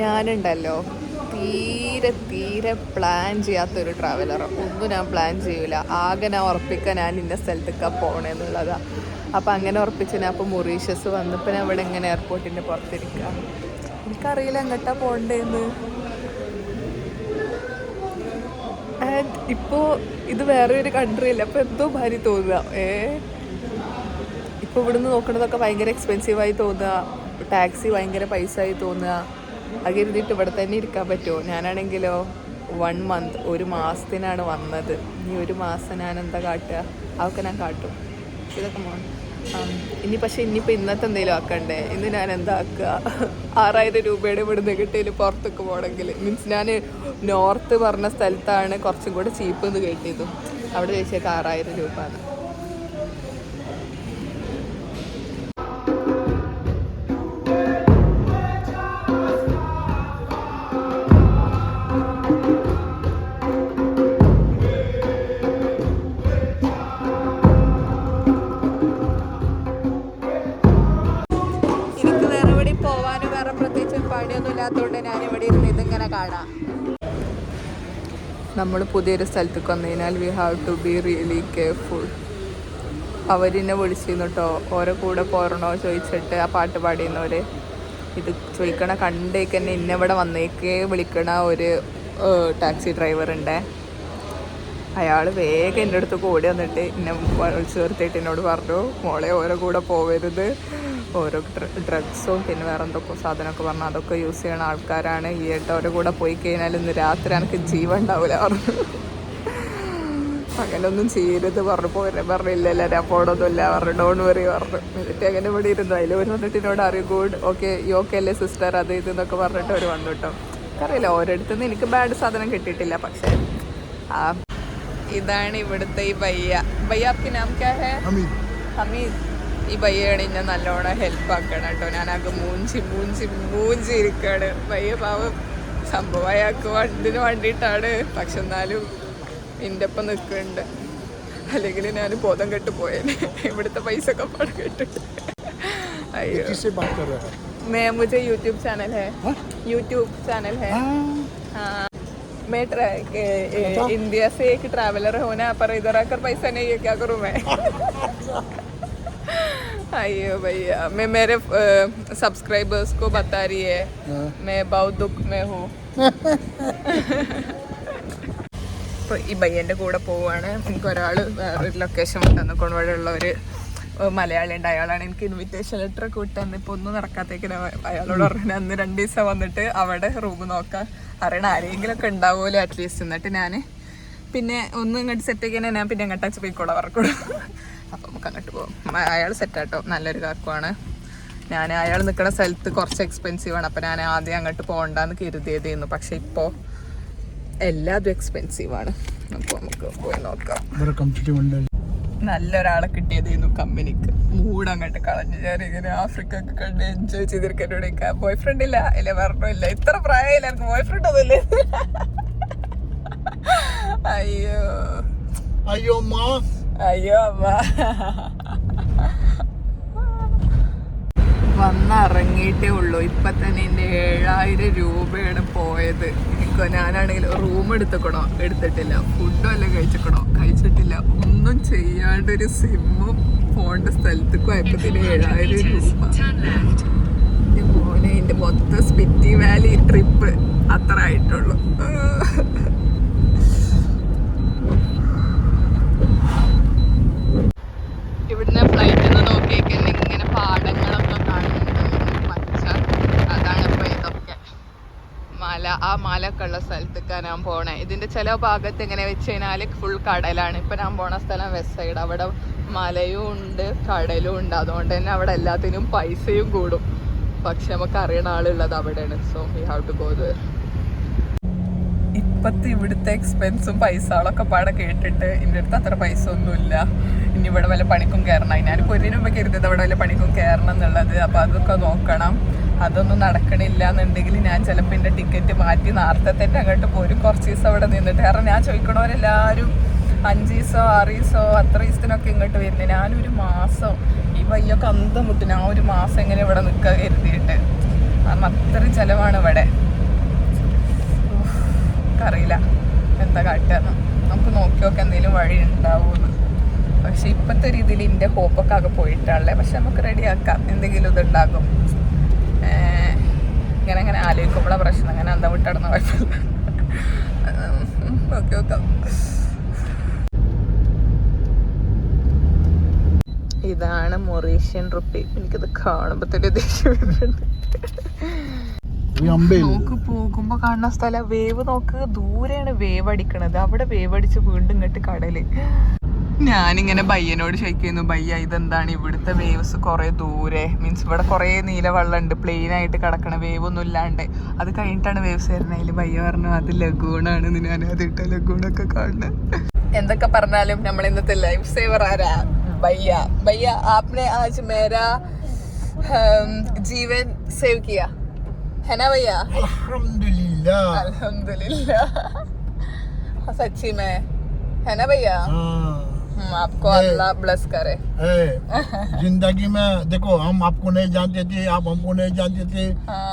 ഞാനുണ്ടല്ലോ തീരെ പ്ലാൻ ചെയ്യാത്തൊരു ട്രാവലറാണ്. ഒന്നും ഞാൻ പ്ലാൻ ചെയ്യൂല. ആകെ ഞാൻ ഉറപ്പിക്കാൻ ഞാൻ ഇന്ന സ്ഥലത്തേക്കാണ് പോകണമെന്നുള്ളതാണ്. അപ്പം അങ്ങനെ ഉറപ്പിച്ച് ഞാൻ അപ്പോൾ മൊറീഷ്യസ് വന്നപ്പോൾ ഞാൻ ഇവിടെ ഇങ്ങനെ എയർപോർട്ടിൻ്റെ പുറത്തിരിക്കുക. എനിക്കറിയില്ല എങ്ങോട്ടാ പോകണ്ടേന്ന്. ആൻഡ് ഇപ്പോൾ ഇത് വേറെ ഒരു കൺട്രി അല്ല. അപ്പോൾ എന്തോ ഭാരി തോന്നുക. ഇപ്പോൾ ഇവിടുന്ന് നോക്കുന്നതൊക്കെ ഭയങ്കര എക്സ്പെൻസീവായി തോന്നുക. ടാക്സി ഭയങ്കര പൈസ ആയി തോന്നുക. അത് കരുതിയിട്ട് ഇവിടെ തന്നെ ഇരിക്കാൻ പറ്റുമോ? ഞാനാണെങ്കിലോ 1 month, ഒരു മാസത്തിനാണ് വന്നത്. ഈ ഒരു മാസം ഞാൻ എന്താ കാട്ടുക? അതൊക്കെ ഞാൻ കാട്ടും. ഇതൊക്കെ ഇനിയിപ്പോൾ ഇന്നത്തെ എന്തെങ്കിലും ആക്കണ്ടേ? ഇന്ന് ഞാൻ എന്താ ആക്കുക? 6000 രൂപയുടെ ഇവിടുന്ന് കിട്ടിയതിൽ പുറത്തേക്ക് പോകണമെങ്കിൽ. മീൻസ് ഞാൻ നോർത്ത് പറഞ്ഞ സ്ഥലത്താണ് കുറച്ചും കൂടെ ചീപ്പ് എന്ന് കേട്ടിയതും. അവിടെ ചോദിച്ചേക്ക് 6000 രൂപ ആണ്. പണിയൊന്നുമില്ലാത്തതുകൊണ്ട് ഞാനിവിടെ ഇരുന്ന് ഇതിങ്ങനെ കാണാം. നമ്മൾ പുതിയൊരു സ്ഥലത്തേക്ക് വന്നു കഴിഞ്ഞാൽ we have to be really careful. അവരെന്നെ വിളിച്ചിരുന്നു കേട്ടോ, ഓരോ കൂടെ പോരണോ ചോദിച്ചിട്ട്. ആ പാട്ട് പാടിയുന്നവർ ഇത് ചോദിക്കണ കണ്ടേക്ക് തന്നെ ഇന്നവിടെ വന്നേക്കേ വിളിക്കണ ഒരു ടാക്സി ഡ്രൈവർ ഉണ്ട്. അയാൾ വേഗം എൻ്റെ അടുത്ത് ഓടി വന്നിട്ട് എന്നെ വിളിച്ചു നിർത്തിയിട്ട് എന്നോട് പറഞ്ഞു, മോളെ ഓരോ കൂടെ പോവരുത്, ഓരോ ഡ്രഗ്സും പിന്നെ വേറെ എന്തൊക്കെ സാധനമൊക്കെ പറഞ്ഞാൽ അതൊക്കെ യൂസ് ചെയ്യണ ആൾക്കാരാണ്. ഈ ഓരോ കൂടെ പോയി കഴിഞ്ഞാൽ ഇന്ന് രാത്രി എനിക്ക് ജീവൻ ഉണ്ടാവില്ല പറഞ്ഞു. അങ്ങനെയൊന്നും ചെയ്യരുത് പറഞ്ഞില്ല ഞാൻ പോണൊന്നുമില്ല പറഞ്ഞു. ഡോൺ വെറി പറഞ്ഞു. എന്നിട്ട് അങ്ങനെ ഇവിടെ ഇരുന്നു. അതിൽ ഒരു വന്നിട്ട് എന്നോട് അറിയൂ ഗുഡ് ഓക്കെ യു ഓക്കെ അല്ലേ സിസ്റ്റർ അത് ഇതെന്നൊക്കെ പറഞ്ഞിട്ട് അവർ വന്നു കേട്ടോ. അറിയില്ല, ഓരോരുത്തുനിന്ന് എനിക്ക് ബാഡ് സാധനം കിട്ടിയിട്ടില്ല. പക്ഷേ ഇതാണ് ഇവിടുത്തെ ഈ ഭയ്യ ആപ്കി നാം ക്യാ ഹൈ? ഹമീദ്. ഈ ഭയ്യാണ് എന്നെ നല്ലോണം ഹെൽപ്പ് ആക്കണം കേട്ടോ. ഞാനാകെ മൂഞ്ചി ഇരിക്കുകയാണ്. ഭയ്യ പാവം സംഭവം അയാൾക്ക് വണ്ടിന് വേണ്ടിയിട്ടാണ്. പക്ഷെ എന്നാലും എൻ്റെ ഒപ്പം നിൽക്കുന്നുണ്ട്. അല്ലെങ്കിൽ ഞാൻ ബോധം കെട്ട് പോയേനെ. ഇവിടുത്തെ പൈസ ഒക്കെ പണം കെട്ടിട്ട്. അയ്യോ मुझे यूट्यूब चैनल है. हाँ मैं इंडिया से एक ट्रैवलर हूँ ना, पर इधर आकर पैसा नहीं है, क्या करूँ मैं? अयो भैया, मैं मेरे सब्सक्राइबर्स को बता रही है मैं बहुत दुख में हूँ. ഇപ്പോൾ ഈ ഭയ്യൻ്റെ കൂടെ പോവുകയാണ്. എനിക്കൊരാൾ വേറൊരു ലൊക്കേഷൻ തന്നിക്കൊണ്ട് ഇവിടെ ഉള്ള ഒരു മലയാളി ഉണ്ട്. അയാളാണ് എനിക്ക് ഇൻവിറ്റേഷൻ ലെറ്റർ ഒക്കെ വിട്ടന്ന്. ഇപ്പോൾ ഒന്നും നടക്കാത്തേക്ക് അയാളോട് പറഞ്ഞു അന്ന് 2 ദിവസം വന്നിട്ട് അവിടെ റൂം നോക്കാൻ അറിയണ ആരെങ്കിലും ഒക്കെ ഉണ്ടാവുമല്ലോ അറ്റ്ലീസ്റ്റ്. എന്നിട്ട് ഞാൻ പിന്നെ ഒന്നും ഇങ്ങോട്ട് സെറ്റ് ആക്കിയാൽ ഞാൻ പിന്നെ അങ്ങോട്ട് പോയിക്കോളാം വർക്കൂടെ. അപ്പം നമുക്ക് അങ്ങോട്ട് പോകും. അയാൾ സെറ്റാട്ടോ, നല്ലൊരു കാക്കുവാണ്. അയാൾ നിൽക്കുന്ന സ്ഥലത്ത് കുറച്ച് എക്സ്പെൻസീവാണ്. അപ്പം ഞാൻ ആദ്യം അങ്ങോട്ട് പോകണ്ടെന്ന് കരുതിയതായിരുന്നു. പക്ഷെ ഇപ്പോൾ എല്ലാതും എക്സ്പെൻസീവാണ്. അപ്പോൾ നമുക്ക് പോയി നോക്കാം. നല്ലൊരാളെ കിട്ടിയതായിരുന്നു കമ്പനിക്ക്. മൂഡ് അങ്ങോട്ട് കളഞ്ഞു. ഞാനിങ്ങനെ ആഫ്രിക്ക ഒക്കെ കണ്ട് എൻജോയ് ചെയ്തിരിക്കുന്നോടേക്ക്. ബോയ് ഫ്രണ്ട് ഇല്ല പറഞ്ഞില്ല. ഇത്ര പ്രായമില്ല എനിക്ക് ബോയ് ഫ്രണ്ട് ഒന്നുമില്ല. അയ്യോ അമ്മ വന്നിറങ്ങിയിട്ടേ ഉള്ളൂ. ഇപ്പം തന്നെ എൻ്റെ 7000 രൂപയാണ് പോയത്. ഞാനാണെങ്കിൽ റൂം എടുത്തിട്ടില്ല, ഫുഡും എല്ലാം കഴിച്ചിട്ടില്ല, ഒന്നും ചെയ്യാണ്ടൊരു സിമ്മും പോകേണ്ട സ്ഥലത്തേക്ക് പോയപ്പോഴത്തേന് 7000 രൂപ. പോലെ എൻ്റെ മൊത്തം സ്പിറ്റി വാലി ട്രിപ്പ് അത്ര ആയിട്ടുള്ളൂ. ഇവിടുന്ന് ഫ്ലൈറ്റിൽ നിന്ന് നോക്കിയേക്കന്നെ ഇങ്ങനെ പാടങ്ങളൊക്കെ കാണുന്നുണ്ട്. പച്ച അതാണ് ഇപ്പൊ ഇതൊക്കെ ആ മലൊക്കെ ഉള്ള സ്ഥലത്തേക്കാണ് ഞാൻ പോണേ. ഇതിന്റെ ചില ഭാഗത്ത് എങ്ങനെ വെച്ച് കഴിഞ്ഞാല് ഫുൾ കടലാണ്. ഇപ്പൊ ഞാൻ പോണ സ്ഥലം വെസ്റ്റ് സൈഡ്. അവിടെ മലയും ഉണ്ട് കടലും ഉണ്ട്. അതുകൊണ്ട് തന്നെ അവിടെ എല്ലാത്തിനും പൈസയും കൂടും. പക്ഷെ നമുക്ക് അറിയണ ആളുള്ളത് അവിടെയാണ്. So we have to go there. ഇപ്പത്തെ ഇവിടുത്തെ എക്സ്പെൻസും പൈസകളൊക്കെ പാടെ കേട്ടിട്ട് എൻ്റെ അടുത്ത് അത്ര പൈസ ഒന്നുമില്ല. ഇനി ഇവിടെ വല്ല പണിക്കും കയറണം. ഞാനിപ്പോൾ 1 രൂപ കരുതത് അവിടെ വല്ല പണിക്കും കയറണം എന്നുള്ളത്. അപ്പോൾ അതൊക്കെ നോക്കണം. അതൊന്നും നടക്കണില്ല എന്നുണ്ടെങ്കിൽ ഞാൻ ചിലപ്പോൾ എൻ്റെ ടിക്കറ്റ് മാറ്റി നേരത്തെ തന്നെ അങ്ങോട്ട് പോരും. കുറച്ച് ദിവസം അവിടെ നിന്നിട്ട്. കാരണം ഞാൻ ചോദിക്കണവരെല്ലാവരും 5 ദിവസമോ 6 ദിവസമോ അത്ര ദിവസത്തിനൊക്കെ ഇങ്ങോട്ട് വരുന്നത്. ഞാനൊരു മാസം ഈ വയ്യൊക്കെ അന്തം വിട്ടു. ഞാൻ ഒരു മാസം എങ്ങനെ ഇവിടെ നിൽക്കുക കരുതിയിട്ട്. അത്രയും ചിലവാണ് ഇവിടെ. അറിയില്ല എന്താ കാട്ടുകയെന്ന്. നമുക്ക് നോക്കി നോക്കി എന്തെങ്കിലും വഴി ഉണ്ടാവുമെന്ന്. പക്ഷെ ഇപ്പോഴത്തെ രീതിയിൽ എൻ്റെ ഹോപ്പൊക്കെ ആകെ പോയിട്ടാണല്ലേ. പക്ഷെ നമുക്ക് റെഡിയാക്കാം, എന്തെങ്കിലും ഇതുണ്ടാകും. ഇങ്ങനെ ആലോചിക്കുമ്പോഴാണ് പ്രശ്നം. അങ്ങനെ എന്താ വിട്ടടന്ന കുഴപ്പമില്ല. നോക്കി നോക്കാം. ഇതാണ് മൊറീഷ്യൻ റുപ്പി. എനിക്കത് കാണുമ്പോ തന്നെ ദേഷ്യം വരുന്നുണ്ട്. നോക്ക് പോകുമ്പോ കാണുന്ന സ്ഥലം വേവ് നോക്ക്. ദൂരെയാണ് വേവ് അടിക്കണത്. അവിടെ വേവ് അടിച്ച് വീണ്ടും ഇങ്ങോട്ട് കടല്. ഞാനിങ്ങനെ ബയ്യനോട് ചോദിക്കുന്നു, ബയ്യ ഇതെന്താണ് ഇവിടുത്തെ വേവ്സ് കുറെ ദൂരെ, മീൻസ് ഇവിടെ കുറെ നീല വെള്ളം ഉണ്ട്, പ്ലെയിൻ ആയിട്ട് കിടക്കണ വേവ് ഒന്നും ഇല്ലാണ്ട്. അത് കഴിഞ്ഞിട്ടാണ് വേവ്സ് വരുന്നത്. അതിൽ ബയ്യ പറഞ്ഞു അത് ലഗൂണാണ്. ഞാൻ അതിട്ട ലഗൂണൊക്കെ കാണുന്നത്. എന്തൊക്കെ പറഞ്ഞാലും നമ്മൾ ഇന്നത്തെ ലൈഫ് സേവർ ആരാ? भैया भैया आपने आज मेरा जीवन सेव किया है ना भैया? अल्हम्दुलिल्लाह अल्हम्दुलिल्लाह सच्ची में है ना भैया? आपको अल्लाह ब्लेस करे। जिंदगी में देखो हम आपको नहीं जानते थे, आप हमको नहीं जानते थे।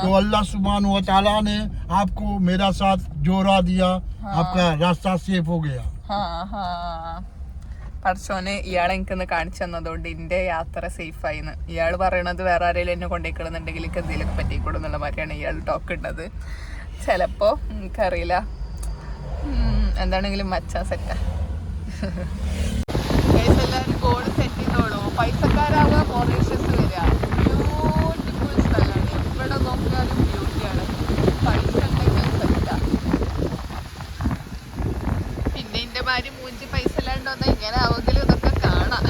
तो अल्लाह सुब्हान व तआला ने आपको मेरा साथ जोड़ा दिया। आपका रास्ता सेफ हो गया। പഠിച്ചോന് ഇയാളെ എനിക്കൊന്ന് കാണിച്ചു തന്നതുകൊണ്ട് എൻ്റെ യാത്ര സേഫായിന്ന്. ഇയാൾ പറയണത് വേറെ ആരെങ്കിലും എന്നെ കൊണ്ടേക്കണമെന്നുണ്ടെങ്കിൽ എനിക്ക് എന്തെങ്കിലുമൊക്കെ പറ്റിക്കൂടും എന്നുള്ള മാതിരിയാണ് ഇയാൾ ടോക്ക് ഉള്ളത്. ചിലപ്പോൾ എനിക്കറിയില്ല, എന്താണെങ്കിലും മച്ചാ സെറ്റാ. എല്ലാവരും ഗോൾ സെറ്റ് ചെയ്തോളൂ. പൈസക്കാരാവുക മൊറീഷ്യസ് വരിക. ബ്യൂട്ടിഫുൾ സ്ഥലമാണ്. എവിടെ നോക്കിയാലും ബ്യൂട്ടിയാണ്. പൈസ ഉണ്ടെങ്കിൽ സെറ്റാ. പിന്നെ എൻ്റെ ഭാര്യ മൂഞ്ചി പൈസ ഇല്ലാണ്ടോന്ന് ഇങ്ങനെ ആവുമെങ്കിലും ഇതൊക്കെ കാണാം.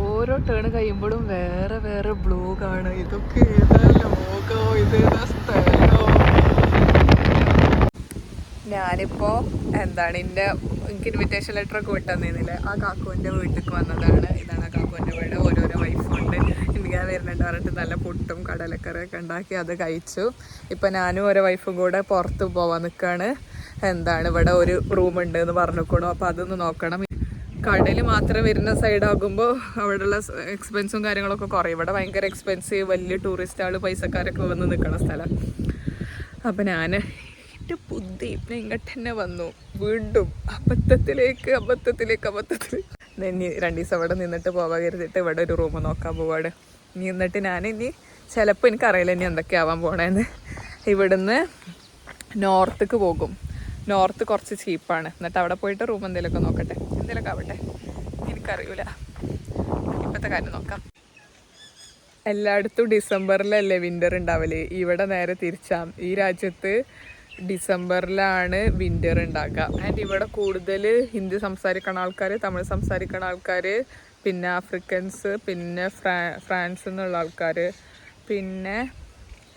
ഓരോ ടേൺ കഴിയുമ്പോഴും വേറെ വേറെ ബ്ലൂ കാണും. ഇതൊക്കെ ഏതാ ലോകോ, ഇതേതാ സ്ഥലോ. ഞാനിപ്പോ എനിക്ക് ഇൻവിറ്റേഷൻ ലെറ്റർ ഒക്കെ വിട്ടുതന്നിരുന്നില്ലേ, ആ കാക്കുവിൻ്റെ വീട്ടിലേക്ക് വന്നതാണ്. ഇതാണ് ആ കാക്കുവിൻ്റെ വീട്. ഓരോരോ വൈഫുണ്ട്. ഇന്ത്യ വരുന്നുണ്ട് പറഞ്ഞിട്ട് നല്ല പുട്ടും കടലക്കറിയൊക്കെ ഉണ്ടാക്കി അത് കഴിച്ചു. ഇപ്പം ഞാനും ഓരോ വൈഫും കൂടെ പുറത്ത് പോവാൻ നിൽക്കുകയാണ്. ഇവിടെ ഒരു റൂമുണ്ട് എന്ന് പറഞ്ഞിരിക്കണു. അപ്പോൾ അതൊന്ന് നോക്കണം. കടൽ മാത്രം വരുന്ന സൈഡാകുമ്പോൾ അവിടെയുള്ള എക്സ്പെൻസും കാര്യങ്ങളൊക്കെ കുറയും. ഇവിടെ ഭയങ്കര എക്സ്പെൻസീവ്, വലിയ ടൂറിസ്റ്റ് ആൾ പൈസക്കാരൊക്കെ വന്ന് നിൽക്കണ സ്ഥലം. അപ്പം ഞാൻ എൻ്റെ ബുദ്ധി ഇങ്ങോട്ട് തന്നെ വന്നു. വീണ്ടും അബദ്ധത്തിലേക്ക് ഇനി 2 ദിവസം അവിടെ നിന്നിട്ട് പോവാൻ കരുതിയിട്ട് ഇവിടെ ഒരു റൂം നോക്കാൻ പോവാണ്. എന്നിട്ട് ഞാനിനി ചിലപ്പോൾ എനിക്കറിയില്ല ഇനി എന്തൊക്കെയാവാൻ പോണേന്ന്. ഇവിടുന്ന് നോർത്തേക്ക് പോകും. നോർത്ത് കുറച്ച് ചീപ്പാണ്. എന്നിട്ട് അവിടെ പോയിട്ട് റൂം എന്തെങ്കിലുമൊക്കെ നോക്കട്ടെ, എന്തെങ്കിലുമൊക്കെ ആവട്ടെ, എനിക്കറിയില്ല. ഇപ്പോഴത്തെ കാര്യം നോക്കാം. എല്ലായിടത്തും ഡിസംബറിലല്ലേ വിൻ്റർ ഉണ്ടാവല്. ഇവിടെ നേരെ തിരിച്ചാം. ഈ രാജ്യത്ത് ഡിസംബറിലാണ് വിൻ്റർ ഉണ്ടാക്കുക. ആൻഡ് ഇവിടെ കൂടുതൽ ഹിന്ദി സംസാരിക്കുന്ന ആൾക്കാർ, തമിഴ് സംസാരിക്കുന്ന ആൾക്കാർ, പിന്നെ ആഫ്രിക്കൻസ്, പിന്നെ ഫ്രാൻസിൽ നിന്നുള്ള ആൾക്കാർ, പിന്നെ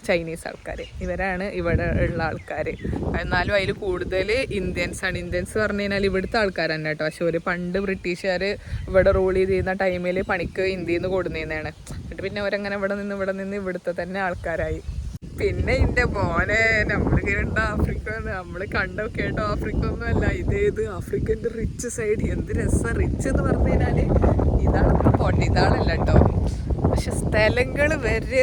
ചൈനീസ് ആൾക്കാർ. ഇവരാണ് ഇവിടെ ഉള്ള ആൾക്കാർ. എന്നാലും അതിൽ കൂടുതൽ ഇന്ത്യൻസാണ്. ഇന്ത്യൻസ് പറഞ്ഞു കഴിഞ്ഞാൽ ഇവിടുത്തെ ആൾക്കാർ തന്നെ കേട്ടോ. പക്ഷെ ഒരു പണ്ട് ബ്രിട്ടീഷുകാർ ഇവിടെ റൂൾ ചെയ്തിരുന്ന ടൈമിൽ പണിക്ക് ഇന്ത്യയിൽ നിന്ന് കൊടുന്നിരുന്നതാണ്. എന്നിട്ട് പിന്നെ അവരങ്ങനെ ഇവിടെ നിന്ന് ഇവിടുത്തെ തന്നെ ആൾക്കാരായി. പിന്നെ എൻ്റെ മോനെ നമ്മളിങ്ങനെ ആഫ്രിക്ക, നമ്മൾ കേട്ടോ ആഫ്രിക്ക ഒന്നും അല്ല. ഇതേത് ആഫ്രിക്കൻ്റെ റിച്ച് സൈഡ്. എന്ത് രസം. റിച്ച് എന്ന് പറഞ്ഞു കഴിഞ്ഞാൽ ഇതാണ് പോട്ടെ, ഇതാണല്ല കേട്ടോ. പക്ഷെ സ്ഥലങ്ങൾ വരെ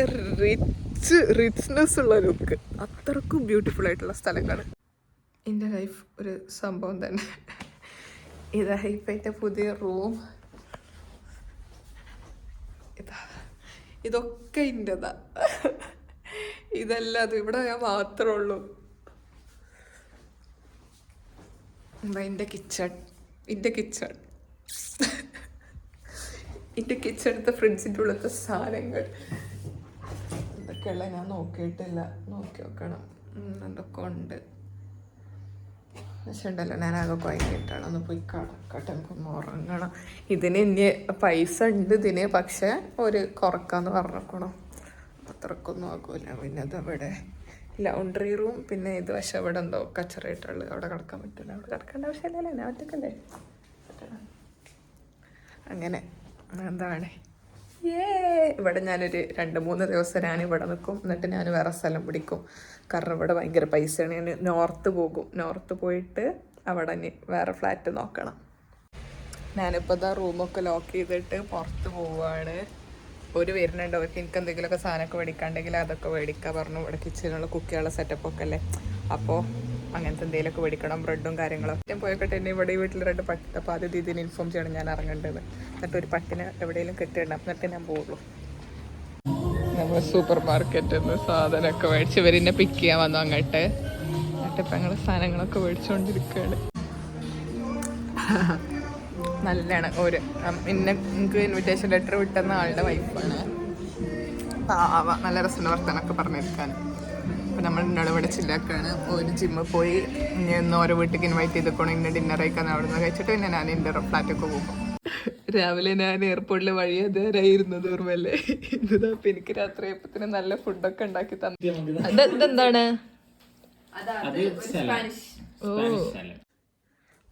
റിച്ച്നെസ് ഉള്ള ലുക്ക്. അത്രക്കും ബ്യൂട്ടിഫുൾ ആയിട്ടുള്ള സ്ഥലങ്ങൾ. എൻ്റെ ലൈഫ് ഒരു സംഭവം തന്നെ. ഇതാ ഇപ്പോഴത്തെ പുതിയ റൂം. ഇതൊക്കെ ഇൻ്റെതാ. ഇതല്ല, അത് ഇവിടെ ഞാൻ മാത്രമേ ഉള്ളൂ. എൻ്റെ കിച്ചണത്തെ ഫ്രിഡ്ജിൻ്റെ ഉള്ളത്തെ സാധനങ്ങൾ ഇതൊക്കെയുള്ള ഞാൻ നോക്കിയിട്ടില്ല. നോക്കി നോക്കണം. എന്തൊക്കെ ഉണ്ട് പക്ഷെ ഉണ്ടല്ലോ. ഞാനാകെ കുഴങ്ങിയിട്ടാണ്. ഒന്ന് പോയി കിടക്കട്ടെ, നമുക്കൊന്ന് ഉറങ്ങണം. ഇതിന് ഇനി പൈസ ഉണ്ട് ഇതിന്, പക്ഷെ ഒരു കുറക്കാന്ന് പറഞ്ഞേക്കണം. അത്രക്കൊന്നും ആകൂല. പിന്നെ അതവിടെ ലൗണ്ടറി റൂം, പിന്നെ ഇത് പക്ഷെ അവിടെ എന്തോ കച്ചറായിട്ടുള്ളത്. അവിടെ കിടക്കാൻ പറ്റില്ല. അവിടെ കിടക്കേണ്ട ആവശ്യമില്ലല്ലോ, ഞാൻ ഒറ്റക്കല്ലേ. അങ്ങനെ എന്താണ് ഇവിടെ ഞാനൊരു 2-3 ദിവസം ഞാനിവിടെ നിൽക്കും. എന്നിട്ട് ഞാൻ വേറെ സ്ഥലം പിടിക്കും. കാരണം ഇവിടെ ഭയങ്കര പൈസയാണ്. ഞാൻ നോർത്ത് പോകും. നോർത്ത് പോയിട്ട് അവിടെ വേറെ ഫ്ലാറ്റ് നോക്കണം. ഞാനിപ്പോൾ ഇതാ റൂമൊക്കെ ലോക്ക് ചെയ്തിട്ട് പുറത്ത് പോവുകയാണ്. ഒരു വരുന്നുണ്ട്, അവർക്ക് എനിക്ക് എന്തെങ്കിലുമൊക്കെ സാധനമൊക്കെ മേടിക്കാണ്ടെങ്കിൽ അതൊക്കെ മേടിക്കാൻ പറഞ്ഞു. ഇവിടെ കിച്ചണിലുള്ള കുക്കിയുള്ള സെറ്റപ്പൊക്കെ അല്ലേ, അപ്പോൾ അങ്ങനത്തെ എന്തെങ്കിലുമൊക്കെ മേടിക്കണം, ബ്രെഡും കാര്യങ്ങളും. ഞാൻ പോയിക്കോട്ടെ, എന്നെ ഇവിടെ ഈ വീട്ടിൽ 2 പട്ടി, അപ്പോൾ ആദ്യം ഇതിന് ഇൻഫോം ചെയ്യണം ഞാൻ ഇറങ്ങേണ്ടത്. എന്നിട്ട് ഒരു പട്ടിനെ എവിടെയെങ്കിലും കെട്ടിയിടണം, എന്നിട്ട് ഞാൻ പോകുള്ളൂ. നമ്മൾ സൂപ്പർ മാർക്കറ്റിൽ നിന്ന് സാധനമൊക്കെ മേടിച്ച് ഇവരെന്നെ പിക്ക് ചെയ്യാൻ വന്നു അങ്ങോട്ട്. എന്നിട്ട് ഇപ്പം ഞങ്ങൾ സാധനങ്ങളൊക്കെ മേടിച്ചുകൊണ്ടിരിക്കുകയാണ്. നല്ലതാണ്. എനിക്ക് ഇൻവിറ്റേഷൻ ലെറ്റർ വിട്ടുന്ന ആളുടെ വൈഫാണ്. പാവ, നല്ല രസമുണ്ട് വർത്താനൊക്കെ പറഞ്ഞിരിക്കാൻ. അപ്പം നമ്മൾ എന്നോട് ഇവിടെ ചില്ലാക്കാണ്. ഒരു ജിമ്മിൽ പോയി ഇന്ന് ഓരോ വീട്ടിലേക്ക് ഇൻവൈറ്റ് ചെയ്തിക്കണം. ഇന്ന് ഡിന്നർ കഴിക്കാൻ അവിടെ നിന്ന് കഴിച്ചിട്ട് പിന്നെ ഞാൻ എൻ്റെ ഫ്ലാറ്റൊക്കെ പോകും. രാവിലെ ഞാൻ എയർപോർട്ടിൽ വഴി അതേരായിരുന്നത് ഓർമ്മല്ലേ. ഇതാ എനിക്ക് രാത്രി ആയപ്പത്തിന് നല്ല ഫുഡൊക്കെ ഉണ്ടാക്കി തന്നു. അതെന്താണ്? ഓ,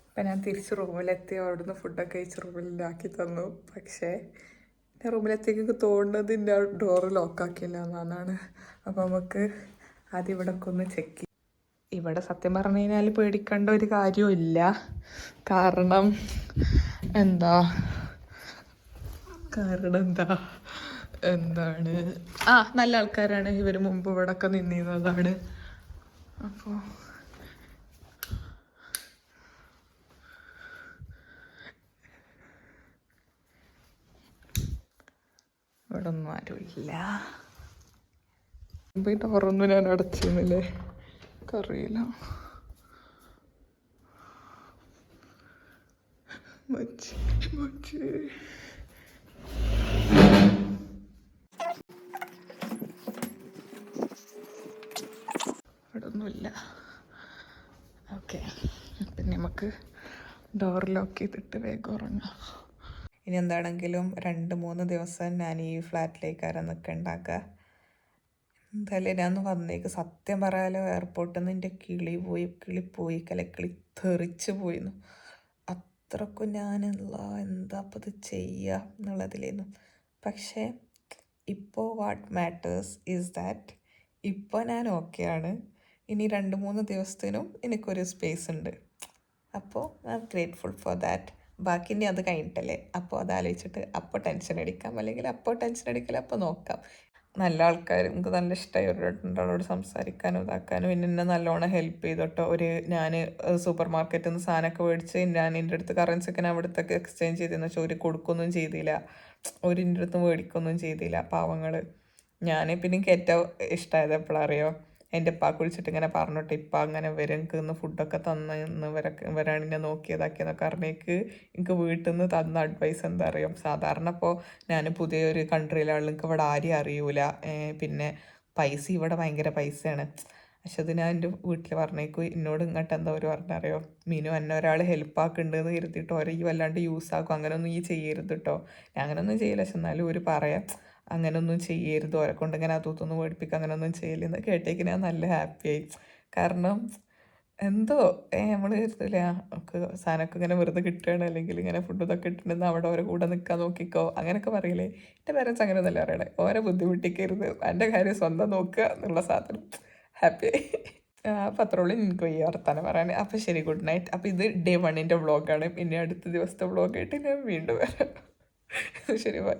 അപ്പം ഞാൻ തിരിച്ച് റൂമിലെത്തി. അവിടുന്ന് ഫുഡൊക്കെ കഴിച്ച് റൂമിലാക്കി തന്നു. പക്ഷേ എൻ്റെ റൂമിലെത്തിക്ക് തോന്നുന്നത് എൻ്റെ ഡോറ് ലോക്കാക്കില്ല എന്നാണ്. അപ്പം നമുക്ക് ആദ്യം ഇവിടെ ഒക്കെ ഒന്ന് ചെക്ക്. ഇവിടെ സത്യം പറഞ്ഞു കഴിഞ്ഞാൽ പേടിക്കേണ്ട ഒരു കാര്യമില്ല. കാരണം എന്താ എന്താണ് നല്ല ആൾക്കാരാണ് ഇവർ. മുമ്പ് ഇവിടെ ഒക്കെ നിന്നിരുന്നതാണ്. അപ്പോൾ ഇവിടെ ഒന്നും ആരുമില്ല. ഈ ഡോറൊന്നും ഞാൻ അടച്ചിരുന്നില്ലേ, അറിയില്ല. ഇവിടെ ഒന്നുമില്ല. ഓക്കെ, പിന്നെ നമുക്ക് ഡോർ ലോക്ക് ചെയ്തിട്ട് വേഗം ഉറങ്ങാം. ഇനി എന്താണെങ്കിലും 2-3 ദിവസം ഞാൻ ഈ ഫ്ലാറ്റിലേക്കാരം നിൽക്കണ്ടാക്കുക. എന്തായാലും ഞാൻ വന്നേക്ക്. സത്യം പറയാലോ, എയർപോർട്ടിൽ നിന്ന് എൻ്റെ കിളി തെറിച്ച് പോയിരുന്നു. അത്രക്കും ഞാനുള്ള എന്താ അപ്പം ഇത് ചെയ്യുക എന്നുള്ളതിലായിരുന്നു. പക്ഷേ ഇപ്പോൾ വാട്ട് മാറ്റേഴ്സ് ഈസ് ദാറ്റ് ഇപ്പോൾ ഞാൻ ഓക്കെയാണ്. ഇനി 2-3 ദിവസത്തിനും എനിക്കൊരു സ്പേസ് ഉണ്ട്. അപ്പോൾ I am grateful for that. ബാക്കി ഇനി അത് കഴിഞ്ഞിട്ടല്ലേ, അപ്പോൾ അതാലോചിച്ചിട്ട് അപ്പോൾ ടെൻഷൻ അടിക്കാം, അല്ലെങ്കിൽ അപ്പോൾ ടെൻഷൻ അടിക്കില്ല, അപ്പോൾ നോക്കാം. നല്ല ആൾക്കാർ, എനിക്ക് നല്ല ഇഷ്ടമായി ഒരാളോട് സംസാരിക്കാനും ഇതാക്കാനും. പിന്നെ എന്നെ നല്ലോണം ഹെൽപ്പ് ചെയ്തോട്ടോ. ഞാൻ സൂപ്പർ മാർക്കറ്റിൽ നിന്ന് സാധനമൊക്കെ മേടിച്ച് ഞാൻ എൻ്റെ അടുത്ത് കറൻസിയൊക്കെ ഞാൻ അവിടുത്തെ എക്സ്ചേഞ്ച് ചെയ്തെന്ന് വെച്ചാൽ ഒരു കൊടുക്കൊന്നും ചെയ്തില്ല, ഒരു എൻ്റെ അടുത്ത് മേടിക്കൊന്നും ചെയ്തില്ല പാവങ്ങൾ. ഞാൻ പിന്നെ എനിക്ക് ഏറ്റവും ഇഷ്ടമായത് എപ്പോഴറിയോ, എൻ്റെ ഉപ്പാക്ക് വിളിച്ചിട്ട് ഇങ്ങനെ പറഞ്ഞോട്ടെ, ഇപ്പം അങ്ങനെ എനിക്ക് ഇന്ന് ഫുഡൊക്കെ തന്ന് ഇവരാണ് എന്നെ നോക്കിയതാക്കിയെന്നൊക്കെ പറഞ്ഞേക്ക് എനിക്ക് വീട്ടിൽ നിന്ന് തന്ന അഡ്വൈസ് എന്താ അറിയാം. സാധാരണ ഇപ്പോൾ ഞാൻ പുതിയൊരു കൺട്രിയിലാണ്, എനിക്ക് ഇവിടെ ആരെയും അറിയൂല. പിന്നെ പൈസ ഇവിടെ ഭയങ്കര പൈസയാണ്. പക്ഷെ അത് ഞാൻ എൻ്റെ വീട്ടിൽ പറഞ്ഞേക്കും. എന്നോട് ഇങ്ങോട്ട് എന്താ ഒരു പറഞ്ഞറിയോ, മീനു എന്നെ ഒരാൾ ഹെൽപ്പ് ആക്കുന്നുണ്ടെന്ന് കരുതിയിട്ട് ഓരോ ഈ വല്ലാണ്ട് യൂസ് ആക്കും, അങ്ങനെയൊന്നും ഈ ചെയ്യരുത് കേട്ടോ. ഞാൻ അങ്ങനെയൊന്നും ചെയ്യില്ല. പക്ഷെ എന്നാലും ഒരു പറയാം, അങ്ങനെയൊന്നും ചെയ്യരുത്, ഓരെ കൊണ്ട് ഇങ്ങനെ അതൊന്നും മേടിപ്പിക്കുക, അങ്ങനെയൊന്നും ചെയ്യില്ലെന്ന് കേട്ടേക്ക് ഞാൻ നല്ല ഹാപ്പിയായി. കാരണം എന്തോ നമ്മൾ കരുതില്ല, നമുക്ക് സാധനമൊക്കെ ഇങ്ങനെ വെറുതെ കിട്ടുകയാണ്, അല്ലെങ്കിൽ ഇങ്ങനെ ഫുഡ് ഇതൊക്കെ ഇട്ടിട്ടുണ്ടെന്ന് അവിടെ ഓരോ കൂടെ നിൽക്കാൻ നോക്കിക്കോ അങ്ങനെയൊക്കെ പറയില്ലേ. എൻ്റെ പേരൻസ് അങ്ങനെ ഒന്നല്ല പറയണേ, ഓരോ ബുദ്ധിമുട്ടിക്കരുത്, എൻ്റെ കാര്യം സ്വന്തം നോക്കുക എന്നുള്ള സാധനം. ഹാപ്പിയായി. അപ്പോൾ അത്രയുള്ളൂ എനിക്ക് ഈ വർത്താനം പറയാൻ. അപ്പോൾ ശരി, ഗുഡ് നൈറ്റ്. അപ്പോൾ ഇത് ഡേ 1 വ്ളോഗാണ്. പിന്നെ അടുത്ത ദിവസത്തെ വ്ളോഗായിട്ട് ഞാൻ വീണ്ടും വരാം. ശരി, ബൈ.